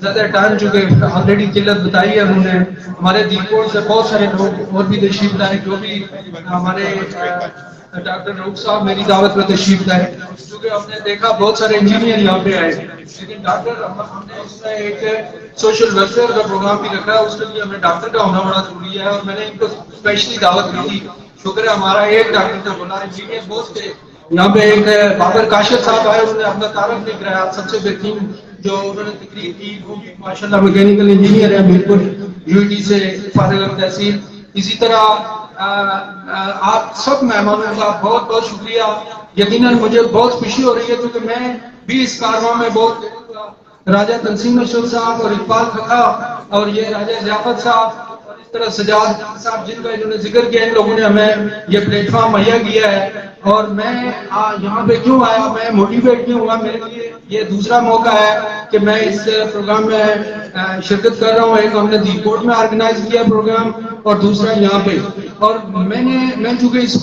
زیادہ ٹائم چونکہ آلریڈی قلت بتائی ہے انہوں نے. ہمارے دیپور سے بہت سارے لوگ اور بھی تشریف لائے, جو بھی ہمارے ڈاکٹر روک صاحب میری دعوت پر تشریف لائے, کیونکہ ہم نے دیکھا بہت سارے انجینئر یہاں پہ آئے, لیکن ڈاکٹر ہم نے اس میں ایک سوشل ویلفیئر کا پروگرام بھی رکھا ہے, اس کے لیے ہمیں ڈاکٹر کا ہونا بڑا ضروری ہے, اور میں نے ان کو اسپیشلی دعوت دی تھی. شکر ہے ہمارا ایک ڈاکٹر کا بولا انجینئر بہت تھے یہاں پہ. ایک بابر کاشف صاحب آئے, انہوں نے اپنا تعارف نہیں کرایا, سب سے بہترین جو انہوں نے تقریر کی وہ بھی ماشاءاللہ میکینیکل انجینئر ہے, بالکل یو ای ٹی سے فارغ التحصیل. اسی طرح آپ سب مہمانوں کا بہت بہت شکریہ. یقیناً مجھے بہت خوشی ہو رہی ہے کیونکہ میں بھی اس کارواں میں بہت راجہ تنسیم اشرف صاحب اور اقبال کھکا اور یہ راجہ ضیافت صاحب اور اس طرح سجاد صاحب جن کا انہوں نے ذکر کیا, ان لوگوں نے ہمیں یہ پلیٹ فارم مہیا کیا ہے. اور میں یہاں پہ کیوں آیا, میں موٹیویٹ کیوں ہوا, میرے لیے یہ دوسرا موقع ہے کہ میں اس پروگرام میں شرکت کر رہا ہوں. ایک ہم نے دیپورٹ میں آرگنائز کیا پروگرام اور دوسرا یہاں پہ. اور میں چونکہ اس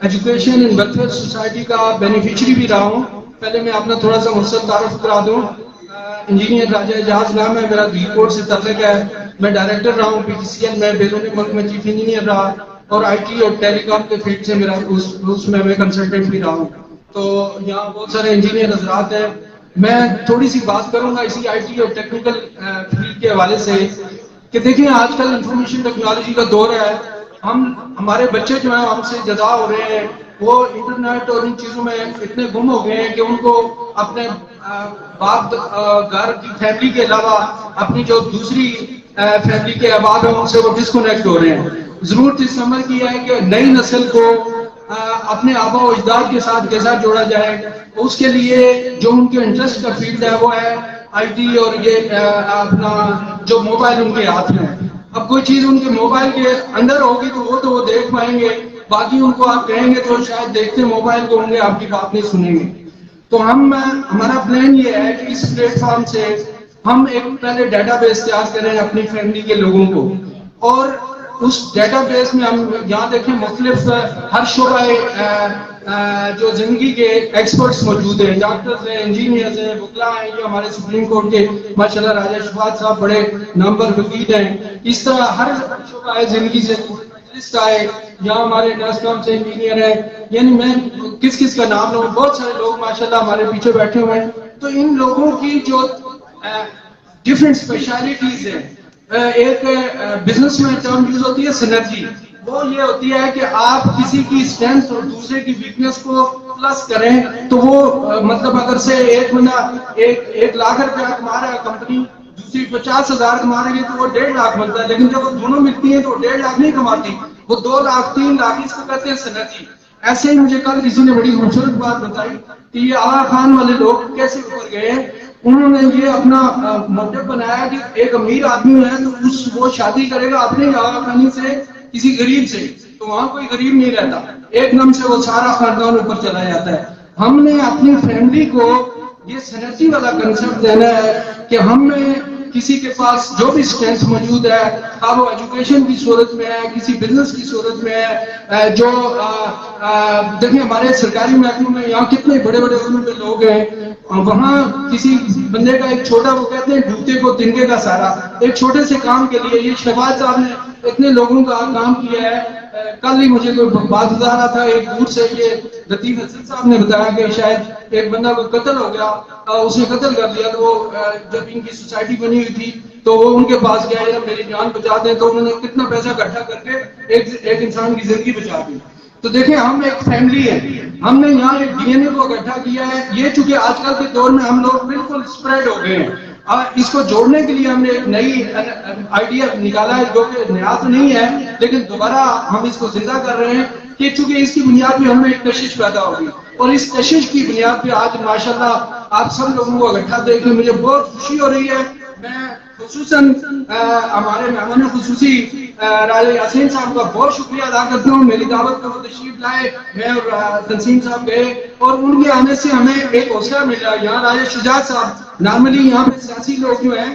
ایجوکیشن اینڈ ویلفیئر سوسائٹی کا بینیفیشری بھی رہا ہوں. پہلے میں اپنا تھوڑا سا مختصر تعارف کرا دوں. انجینئر راجہ اعجاز نام ہے میرا, دیپورٹ سے تعلق ہے. میں ڈائریکٹر رہا ہوں پی ٹی سی ایل میں, بیرون ملک میں چیف انجینئر رہا, اور آئی ٹی اور ٹیلی کام کے فیلڈ سے میرا اس میں کنسلٹنٹ بھی رہا ہوں. تو یہاں بہت سارے انجینئر حضرات ہیں. میں تھوڑی سی بات کروں گا اسی آئی ٹی اور ٹیکنیکل فیلڈ کے حوالے سے کہ دیکھیں آج کل انفارمیشن ٹیکنالوجی کا دور ہے. ہمارے بچے جو ہیں ہم سے جدا ہو رہے ہیں, وہ انٹرنیٹ اور ان چیزوں میں اتنے گم ہو گئے ہیں کہ ان کو اپنے باپ گھر کی فیملی کے علاوہ اپنی جو دوسری فیملی کے احباب ہیں ان سے وہ ڈسکنیکٹ ہو رہے ہیں. ضرورت اس عمل کی ہے کہ نئی نسل کو اپنے آبا و اجداد کے ساتھ کیسا جوڑا جائے. اس کے لیے جو ان کے انٹرسٹ کا فیلڈ ہے وہ ہے آئی ٹی اور یہ اپنا جو موبائل ان کے ہاتھ میں. اب کوئی چیز ان کے موبائل کے اندر ہوگی تو وہ دیکھ پائیں گے, باقی ان کو آپ کہیں گے تو شاید دیکھتے موبائل کو ہوں گے, آپ کی بات نہیں سنیں گے. تو ہمارا پلان یہ ہے کہ اس پلیٹ فارم سے ہم ایک پہلے ڈیٹا بیس تیار کریں اپنی فیملی کے لوگوں کو, اور اس ڈیٹا بیس میں ہم یہاں دیکھیں مختلف ہر شعبہ جو زندگی کے ایکسپرٹس موجود ہیں, ڈاکٹرز ہیں, انجینئرز ہیں, وکلاء ہیں, یہ ہمارے سپریم کورٹ کے ماشاءاللہ راجہ شفاعت صاحب بڑے نامور وکیل ہیں. اس طرح ہر شعبہ زندگی سے آئے, یہاں ہمارے نرس کام سے انجینئر ہیں, یعنی میں کس کا نام لوں, بہت سارے لوگ ماشاءاللہ ہمارے پیچھے بیٹھے ہوئے ہیں. تو ان لوگوں کی جو ڈفرینٹ اسپیشلٹیز ہیں, ایک بزنس میں ٹرم یوز ہوتی ہے سینرجی, وہ یہ ہوتی ہے کہ آپ کسی کی اسٹرینتھ اور دوسرے کی ویکنس کو پلس کریں تو وہ مطلب اگر سے ایک بندہ 1 لاکھ روپیہ کما رہا ہے, کمپنی دوسری 50,000 کما رہی ہے تو وہ 1.5 لاکھ بنتا ہے, لیکن جب وہ دونوں ملتی ہیں تو وہ 1.5 لاکھ نہیں کماتی, وہ 2 لاکھ 3 لاکھ, اس کو کہتے ہیں سینرجی. ایسے ہی مجھے کل کسی نے بڑی خوبصورت بات بتائی کہ یہ آغا خان والے لوگ کیسے اوپر گئے. انہوں نے یہ اپنا موٹو بنایا کہ ایک امیر آدمی ہے تو وہ شادی کرے گا اپنے آغا خانی سے کسی غریب سے, تو وہاں کوئی غریب نہیں رہتا, ایک دم سے وہ سارا خاندان اوپر چلا جاتا ہے. ہم نے اپنی فیملی کو یہ سینرجی والا کنسپٹ دینا ہے کہ ہم میں کسی کے پاس جو بھی اسٹرینتھ موجود ہے, اب وہ ایجوکیشن کی صورت میں ہے, کسی بزنس کی صورت میں ہے, جو دیکھیں ہمارے سرکاری محکموں میں یہاں کتنے بڑے بڑے عمر کے لوگ ہیں, وہاں کسی بندے کا ایک چھوٹا, وہ کہتے ہیں جوتے کو تنکے کا سارا, ایک چھوٹے سے کام کے لیے یہ شہباز صاحب نے اتنے لوگوں کا کام کیا ہے. کل ہی مجھے کوئی بات بتا رہا تھا ایک دور سے, یہ لطیف حسن صاحب نے بتایا کہ شاید ایک بندہ کو قتل ہو گیا, اس نے قتل کر دیا, تو وہ جب ان کی سوسائٹی بنی ہوئی تھی تو وہ ان کے پاس گیا یا میری جان بچا دیں, تو انہوں نے کتنا پیسہ اکٹھا کر کے ایک انسان کی زندگی بچا دی. تو دیکھیں ہم ایک فیملی ہے, ہم نے یہاں ایک ڈی این اے کو اکٹھا کیا ہے. یہ چونکہ آج کل کے دور میں ہم لوگ بالکل اسپریڈ ہو گئے ہیں, اس کو جوڑنے کے لیے ہم نے ایک نئی آئیڈیا نکالا ہے جو کہ نیا تو نہیں ہے لیکن دوبارہ ہم اس کو زندہ کر رہے ہیں کہ چونکہ اس کی بنیاد پہ ہمیں ایک کشش پیدا ہوگی, اور اس کشش کی بنیاد پہ آج ماشاءاللہ آپ سب لوگوں کو اکٹھا دیکھ کے مجھے بہت خوشی ہو رہی ہے. میں خصوصاً ہمارے مہمان خصوصی راجہ یاسین صاحب کا بہت شکریہ ادا کرتا ہوں, میری دعوت پر وہ تشریف لائے, میں اور تنسیم صاحب گئے اور ان کے آنے سے ہمیں ایک حوصلہ ملا. یہاں راجہ شجاعت صاحب نارملی یہاں پہ سیاسی لوگ جو ہیں,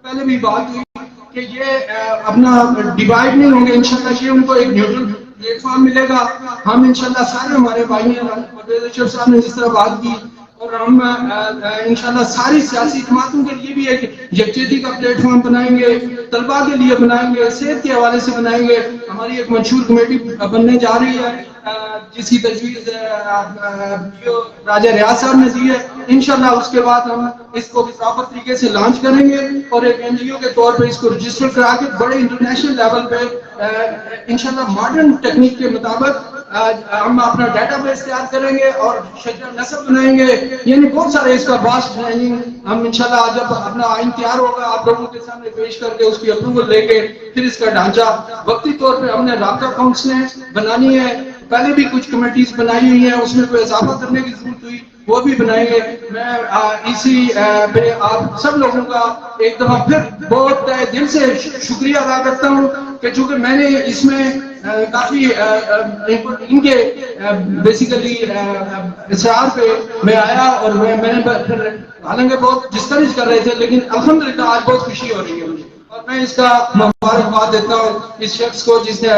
پہلے بھی بات ہوئی کہ یہ اپنا ڈیوائڈ نہیں ہوں گے, انشاءاللہ یہ ان کو ایک نیوٹرل پلیٹ فارم ملے گا. ہم انشاءاللہ سارے ہمارے بھائی ہیں, پروفیسر اشرف صاحب نے جس طرح بات کی اور ہم انشاءاللہ ساری سیاسی جماعتوں کے لیے بھی ایک یکجہتی کا پلیٹ فارم بنائیں گے، طلباء کے لیے بنائیں گے، صحت کے حوالے سے بنائیں گے. ہماری ایک منشور کمیٹی بننے جا رہی ہے جس کی تجویز راجہ ریاض صاحب نے دی ہے. انشاءاللہ اس کے بعد ہم اس کو پراپر طریقے سے لانچ کریں گے اور ایک این جی او کے طور پہ اس کو رجسٹر کرا کے بڑے انٹرنیشنل لیول پہ انشاءاللہ ماڈرن ٹیکنیک کے مطابق ہم اپنا ڈیٹا بیس تیار کریں گے اور شجرہ نسب بنائیں گے. یعنی بہت سارے اس کا واسٹ پلاننگ ہم انشاءاللہ جب اپنا آئین تیار ہوگا آپ لوگوں کے سامنے پیش کر کے اس کی اپروول لے کے پھر اس کا ڈھانچہ وقتی طور پہ ہم نے رابطہ کونسلیں بنانی ہے. پہلے بھی کچھ کمیٹیز بنائی ہوئی ہیں، اس میں کوئی اضافہ کرنے کی ضرورت ہوئی وہ بھی بنائیں گے. میں اسی پہ آپ سب لوگوں کا ایک دفعہ پھر بہت دل سے شکریہ ادا کرتا ہوں کہ چونکہ میں نے اس میں کافی ان کے بیسیکلی اصرار پہ میں آیا اور میں نے پھر حالانکہ بہت ڈسکریج کر رہے تھے لیکن الحمدللہ آج بہت خوشی ہو رہی ہے مجھے اور میں اس کا مبارکباد دیتا ہوں اس شخص کو جس نے